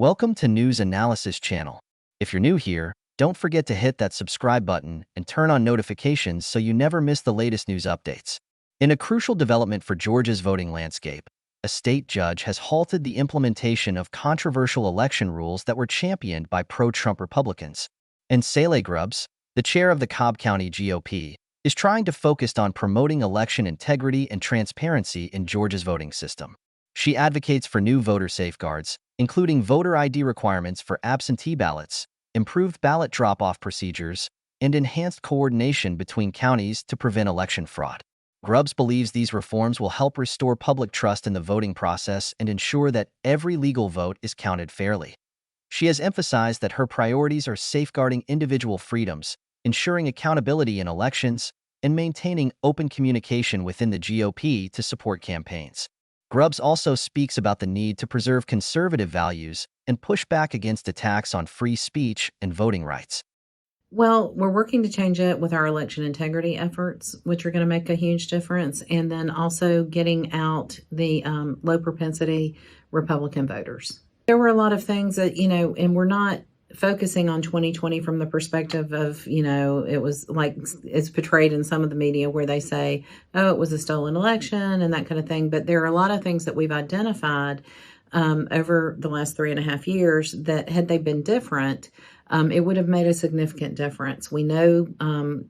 Welcome to News Analysis Channel. If you're new here, don't forget to hit that subscribe button and turn on notifications so you never miss the latest news updates. In a crucial development for Georgia's voting landscape, a state judge has halted the implementation of controversial election rules that were championed by pro-Trump Republicans. And Saleigh Grubbs, the chair of the Cobb County GOP, is trying to focus on promoting election integrity and transparency in Georgia's voting system. She advocates for new voter safeguards, including voter ID requirements for absentee ballots, improved ballot drop-off procedures, and enhanced coordination between counties to prevent election fraud. Grubbs believes these reforms will help restore public trust in the voting process and ensure that every legal vote is counted fairly. She has emphasized that her priorities are safeguarding individual freedoms, ensuring accountability in elections, and maintaining open communication within the GOP to support campaigns. Grubbs also speaks about the need to preserve conservative values and push back against attacks on free speech and voting rights. Well, we're working to change it with our election integrity efforts, which are going to make a huge difference, and then also getting out the low propensity Republican voters. There were a lot of things that, and we're not focusing on 2020 from the perspective of, it was like it's portrayed in some of the media where they say, oh, it was a stolen election and that kind of thing. But there are a lot of things that we've identified over the last 3.5 years that had they been different, it would have made a significant difference. We know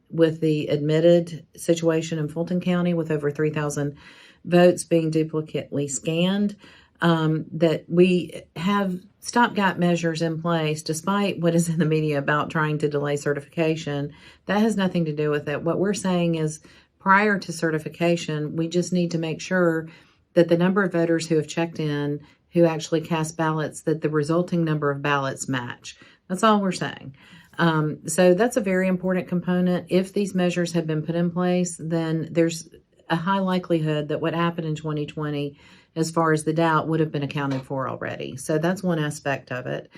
with the admitted situation in Fulton County with over 3,000 votes being duplicately scanned, that we have stopgap measures in place, despite what is in the media about trying to delay certification. That has nothing to do with it. What we're saying is prior to certification, we just need to make sure that the number of voters who have checked in, who actually cast ballots, that the resulting number of ballots match. That's all we're saying. So that's a very important component. If these measures have been put in place, then there's a high likelihood that what happened in 2020, as far as the doubt, would have been accounted for already. So that's one aspect of it.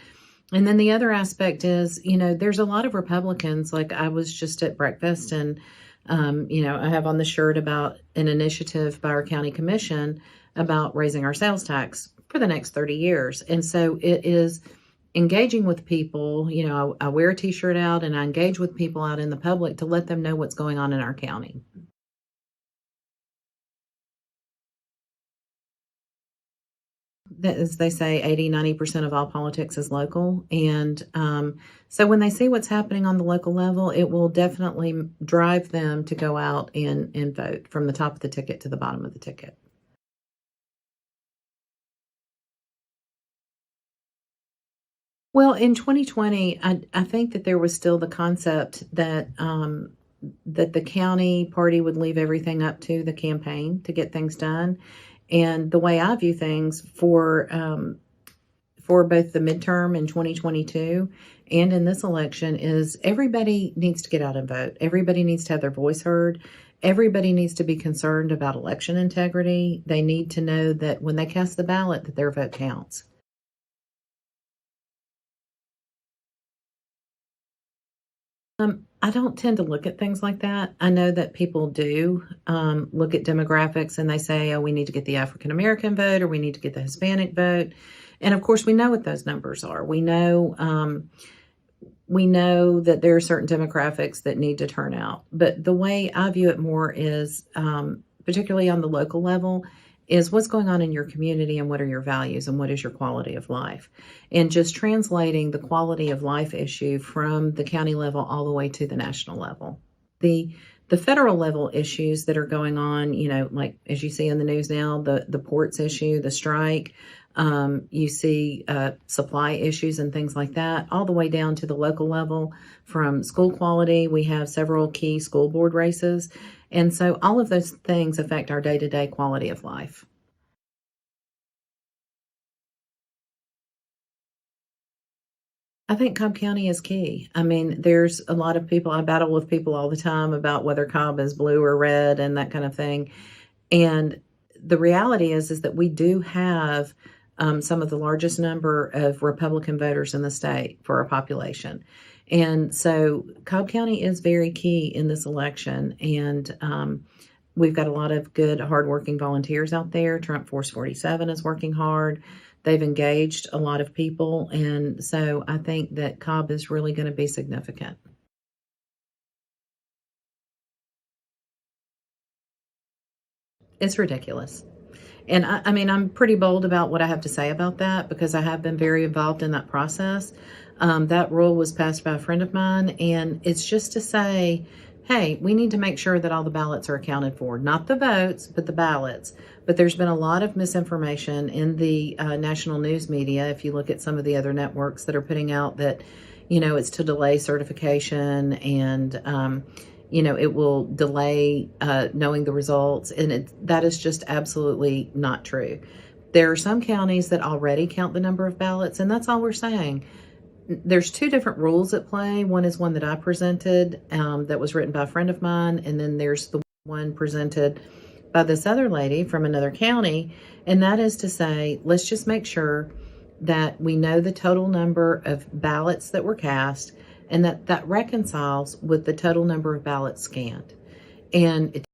And then the other aspect is, there's a lot of Republicans, like I was just at breakfast and, I have on the shirt about an initiative by our county commission about raising our sales tax for the next 30 years. And so it is engaging with people. I wear a t-shirt out and I engage with people out in the public to let them know what's going on in our county. As they say, 80-90% of all politics is local. And so when they see what's happening on the local level, it will definitely drive them to go out and vote from the top of the ticket to the bottom of the ticket. Well, in 2020, I think that there was still the concept that that the county party would leave everything up to the campaign to get things done. And the way I view things for both the midterm in 2022 and in this election is everybody needs to get out and vote. Everybody needs to have their voice heard. Everybody needs to be concerned about election integrity. They need to know that when they cast the ballot, that their vote counts. I don't tend to look at things like that. I know that people do look at demographics and they say, oh, we need to get the African American vote or we need to get the Hispanic vote. And of course, we know what those numbers are. We know that there are certain demographics that need to turn out. But the way I view it more is, particularly on the local level, is what's going on in your community and what are your values and what is your quality of life. And just translating the quality of life issue from the county level all the way to the national level. The federal level issues that are going on, like as you see in the news now, the ports issue, the strike, you see supply issues and things like that, all the way down to the local level from school quality. We have several key school board races. And so all of those things affect our day-to-day quality of life. I think Cobb County is key. I mean, there's a lot of people, I battle with people all the time about whether Cobb is blue or red and that kind of thing. And the reality is that we do have some of the largest number of Republican voters in the state for our population. And so Cobb County is very key in this election. And We've got a lot of good, hardworking volunteers out there. Trump Force 47 is working hard. They've engaged a lot of people. And so I think that Cobb is really going to be significant. It's ridiculous. And I mean, I'm pretty bold about what I have to say about that because I have been very involved in that process. That rule was passed by a friend of mine, and it's just to say, hey, we need to make sure that all the ballots are accounted for, not the votes, but the ballots. But there's been a lot of misinformation in the national news media. If you look at some of the other networks that are putting out that, it's to delay certification and, it will delay knowing the results. And that is just absolutely not true. There are some counties that already count the number of ballots, and that's all we're saying. There's two different rules at play. One is one that I presented that was written by a friend of mine, and then there's the one presented by this other lady from another county, and that is to say, let's just make sure that we know the total number of ballots that were cast and that reconciles with the total number of ballots scanned. And